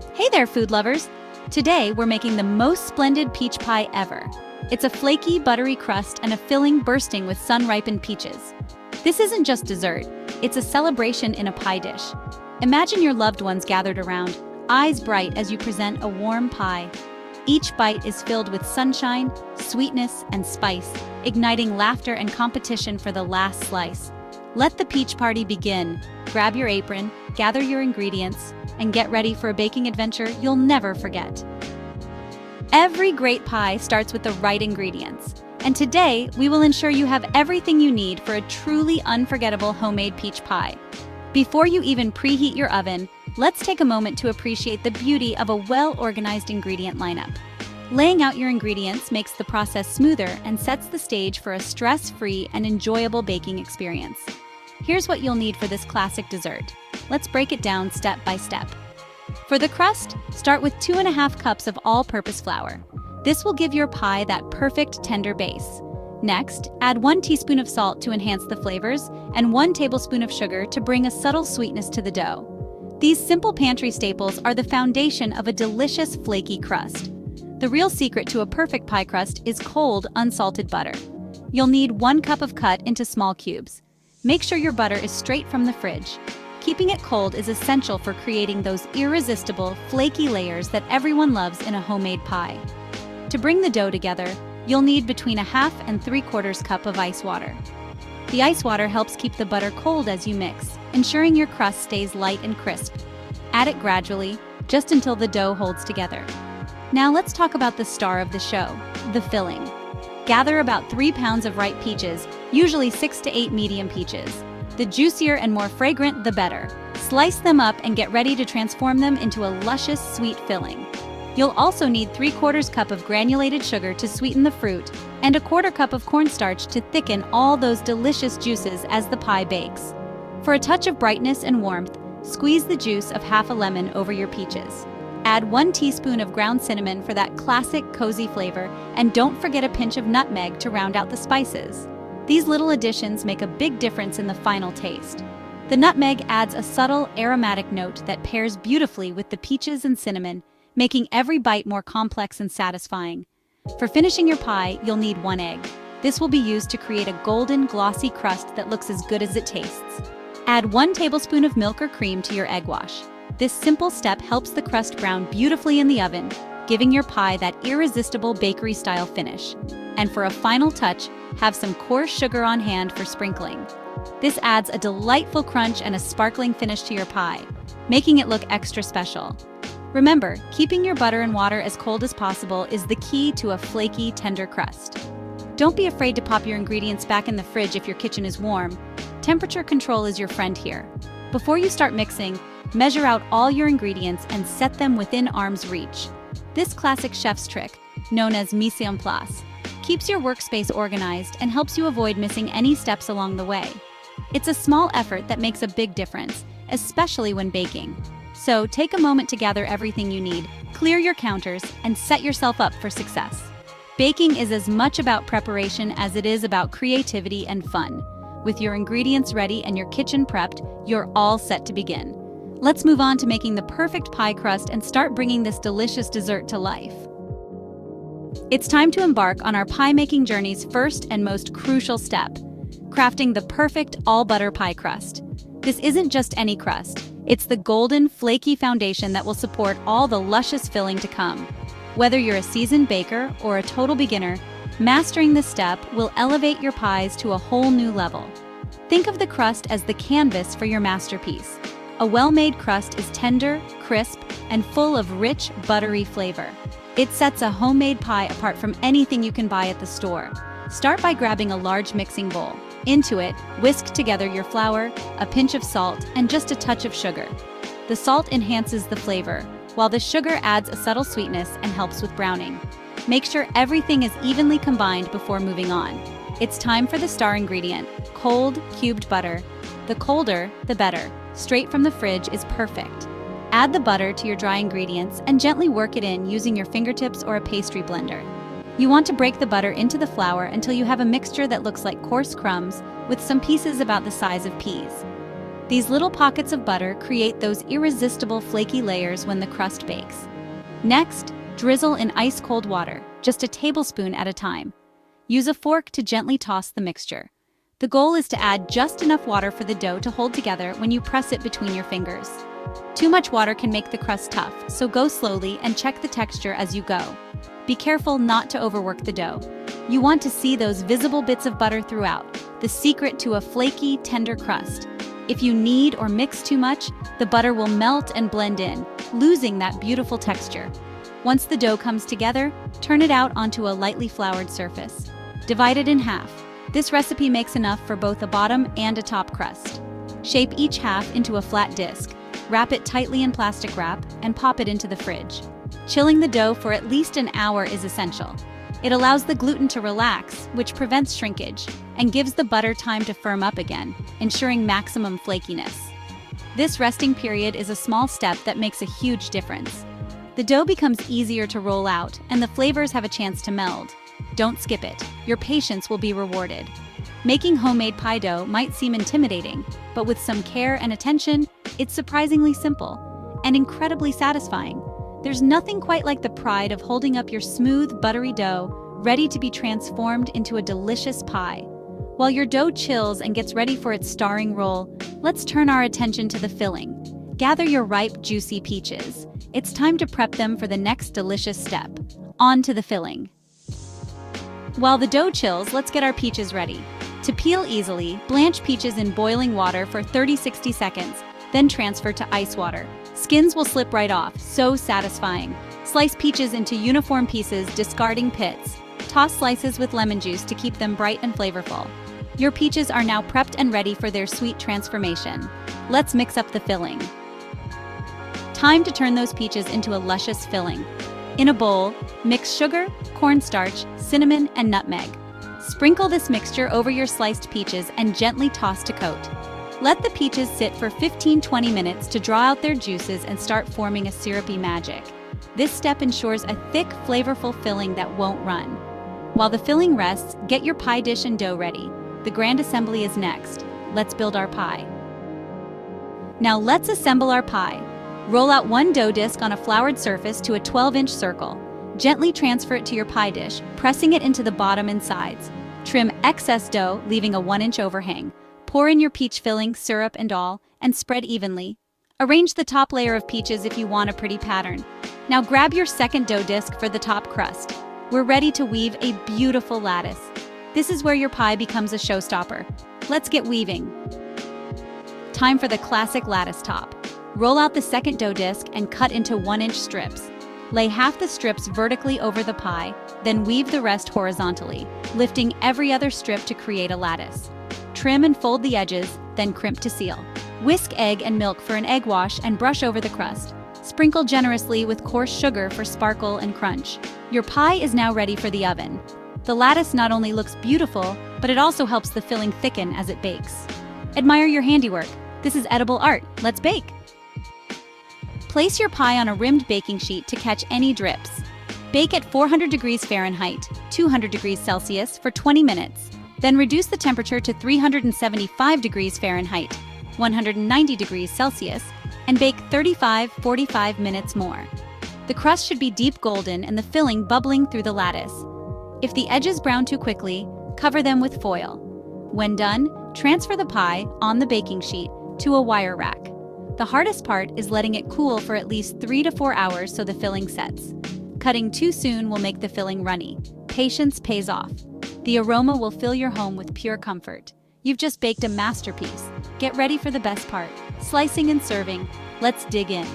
Hey there, food lovers! Today, we're making the most splendid peach pie ever. It's a flaky, buttery crust and a filling bursting with sun-ripened peaches. This isn't just dessert, it's a celebration in a pie dish. Imagine your loved ones gathered around, eyes bright as you present a warm pie. Each bite is filled with sunshine, sweetness, and spice, igniting laughter and competition for the last slice. Let the peach party begin. Grab your apron, gather your ingredients, and get ready for a baking adventure you'll never forget. Every great pie starts with the right ingredients, and today we will ensure you have everything you need for a truly unforgettable homemade peach pie. Before you even preheat your oven, let's take a moment to appreciate the beauty of a well-organized ingredient lineup. Laying out your ingredients makes the process smoother and sets the stage for a stress-free and enjoyable baking experience. Here's what you'll need for this classic dessert. Let's break it down step by step. For the crust, start with 2.5 cups of all-purpose flour. This will give your pie that perfect tender base. Next, add 1 teaspoon of salt to enhance the flavors and 1 tablespoon of sugar to bring a subtle sweetness to the dough. These simple pantry staples are the foundation of a delicious flaky crust. The real secret to a perfect pie crust is cold, unsalted butter. You'll need 1 cup of cut into small cubes. Make sure your butter is straight from the fridge. Keeping it cold is essential for creating those irresistible, flaky layers that everyone loves in a homemade pie. To bring the dough together, you'll need between 1/2 and 3/4 cup of ice water. The ice water helps keep the butter cold as you mix, ensuring your crust stays light and crisp. Add it gradually, just until the dough holds together. Now let's talk about the star of the show, the filling. Gather about 3 pounds of ripe peaches, usually 6 to 8 medium peaches. The juicier and more fragrant, the better. Slice them up and get ready to transform them into a luscious, sweet filling. You'll also need 3/4 cup of granulated sugar to sweeten the fruit and 1/4 cup of cornstarch to thicken all those delicious juices as the pie bakes. For a touch of brightness and warmth, squeeze the juice of 1/2 lemon over your peaches. Add 1 teaspoon of ground cinnamon for that classic, cozy flavor, and don't forget a pinch of nutmeg to round out the spices. These little additions make a big difference in the final taste. The nutmeg adds a subtle, aromatic note that pairs beautifully with the peaches and cinnamon, making every bite more complex and satisfying. For finishing your pie, you'll need 1 egg. This will be used to create a golden, glossy crust that looks as good as it tastes. Add 1 tablespoon of milk or cream to your egg wash. This simple step helps the crust brown beautifully in the oven, giving your pie that irresistible bakery-style finish. And for a final touch, have some coarse sugar on hand for sprinkling. This adds a delightful crunch and a sparkling finish to your pie, making it look extra special. Remember, keeping your butter and water as cold as possible is the key to a flaky, tender crust. Don't be afraid to pop your ingredients back in the fridge if your kitchen is warm. Temperature control is your friend here. Before you start mixing, measure out all your ingredients and set them within arm's reach. This classic chef's trick, known as mise en place, keeps your workspace organized and helps you avoid missing any steps along the way. It's a small effort that makes a big difference, especially when baking. So take a moment to gather everything you need, clear your counters, and set yourself up for success. Baking is as much about preparation as it is about creativity and fun. With your ingredients ready and your kitchen prepped, you're all set to begin. Let's move on to making the perfect pie crust and start bringing this delicious dessert to life. It's time to embark on our pie-making journey's first and most crucial step, crafting the perfect all-butter pie crust. This isn't just any crust. It's the golden, flaky foundation that will support all the luscious filling to come. Whether you're a seasoned baker or a total beginner, mastering this step will elevate your pies to a whole new level. Think of the crust as the canvas for your masterpiece. A well-made crust is tender, crisp, and full of rich, buttery flavor. It sets a homemade pie apart from anything you can buy at the store. Start by grabbing a large mixing bowl. Into it, whisk together your flour, a pinch of salt, and just a touch of sugar. The salt enhances the flavor, while the sugar adds a subtle sweetness and helps with browning. Make sure everything is evenly combined before moving on. It's time for the star ingredient, cold, cubed butter. The colder, the better. Straight from the fridge is perfect. Add the butter to your dry ingredients and gently work it in using your fingertips or a pastry blender. You want to break the butter into the flour until you have a mixture that looks like coarse crumbs with some pieces about the size of peas. These little pockets of butter create those irresistible flaky layers when the crust bakes. Next, drizzle in ice-cold water, just a tablespoon at a time. Use a fork to gently toss the mixture. The goal is to add just enough water for the dough to hold together when you press it between your fingers. Too much water can make the crust tough, so go slowly and check the texture as you go. Be careful not to overwork the dough. You want to see those visible bits of butter throughout, the secret to a flaky, tender crust. If you knead or mix too much, the butter will melt and blend in, losing that beautiful texture. Once the dough comes together, turn it out onto a lightly floured surface. Divide it in half. This recipe makes enough for both a bottom and a top crust. Shape each half into a flat disc, wrap it tightly in plastic wrap, and pop it into the fridge. Chilling the dough for at least an hour is essential. It allows the gluten to relax, which prevents shrinkage, and gives the butter time to firm up again, ensuring maximum flakiness. This resting period is a small step that makes a huge difference. The dough becomes easier to roll out, and the flavors have a chance to meld. Don't skip it. Your patience will be rewarded. Making homemade pie dough might seem intimidating, but with some care and attention, it's surprisingly simple and incredibly satisfying. There's nothing quite like the pride of holding up your smooth, buttery dough, ready to be transformed into a delicious pie. While your dough chills and gets ready for its starring role, let's turn our attention to the filling. Gather your ripe, juicy peaches. It's time to prep them for the next delicious step. On to the filling. While the dough chills, let's get our peaches ready. To peel easily, blanch peaches in boiling water for 30-60 seconds, then transfer to ice water. Skins will slip right off, so satisfying. Slice peaches into uniform pieces, discarding pits. Toss slices with lemon juice to keep them bright and flavorful. Your peaches are now prepped and ready for their sweet transformation. Let's mix up the filling. Time to turn those peaches into a luscious filling. In a bowl, mix sugar, cornstarch, cinnamon, and nutmeg. Sprinkle this mixture over your sliced peaches and gently toss to coat. Let the peaches sit for 15-20 minutes to draw out their juices and start forming a syrupy magic. This step ensures a thick, flavorful filling that won't run. While the filling rests, get your pie dish and dough ready. The grand assembly is next. Let's build our pie. Now let's assemble our pie. Roll out one dough disc on a floured surface to a 12-inch circle. Gently transfer it to your pie dish, pressing it into the bottom and sides. Trim excess dough, leaving a 1-inch overhang. Pour in your peach filling, syrup and all, and spread evenly. Arrange the top layer of peaches if you want a pretty pattern. Now grab your second dough disc for the top crust. We're ready to weave a beautiful lattice. This is where your pie becomes a showstopper. Let's get weaving. Time for the classic lattice top. Roll out the second dough disc and cut into 1-inch strips. Lay half the strips vertically over the pie, then weave the rest horizontally, lifting every other strip to create a lattice. Trim and fold the edges, then crimp to seal. Whisk egg and milk for an egg wash and brush over the crust. Sprinkle generously with coarse sugar for sparkle and crunch. Your pie is now ready for the oven. The lattice not only looks beautiful, but it also helps the filling thicken as it bakes. Admire your handiwork. This is edible art. Let's bake. Place your pie on a rimmed baking sheet to catch any drips. Bake at 400 degrees Fahrenheit, 200 degrees Celsius for 20 minutes. Then reduce the temperature to 375 degrees Fahrenheit, 190 degrees Celsius, and bake 35-45 minutes more. The crust should be deep golden and the filling bubbling through the lattice. If the edges brown too quickly, cover them with foil. When done, transfer the pie on the baking sheet to a wire rack. The hardest part is letting it cool for at least 3 to 4 hours so the filling sets. Cutting too soon will make the filling runny. Patience pays off. The aroma will fill your home with pure comfort. You've just baked a masterpiece. Get ready for the best part, slicing and serving. Let's dig in.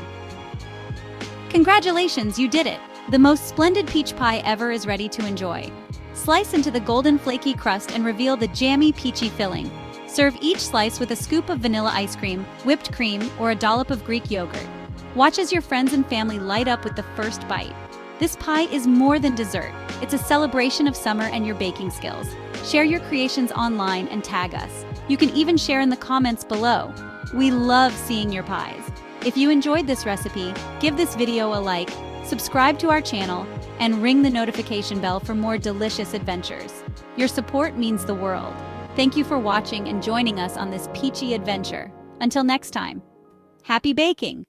Congratulations, you did it! The most splendid peach pie ever is ready to enjoy. Slice into the golden flaky crust and reveal the jammy peachy filling. Serve each slice with a scoop of vanilla ice cream, whipped cream, or a dollop of Greek yogurt. Watch as your friends and family light up with the first bite. This pie is more than dessert. It's a celebration of summer and your baking skills. Share your creations online and tag us. You can even share in the comments below. We love seeing your pies. If you enjoyed this recipe, give this video a like, subscribe to our channel, and ring the notification bell for more delicious adventures. Your support means the world. Thank you for watching and joining us on this peachy adventure. Until next time. Happy baking!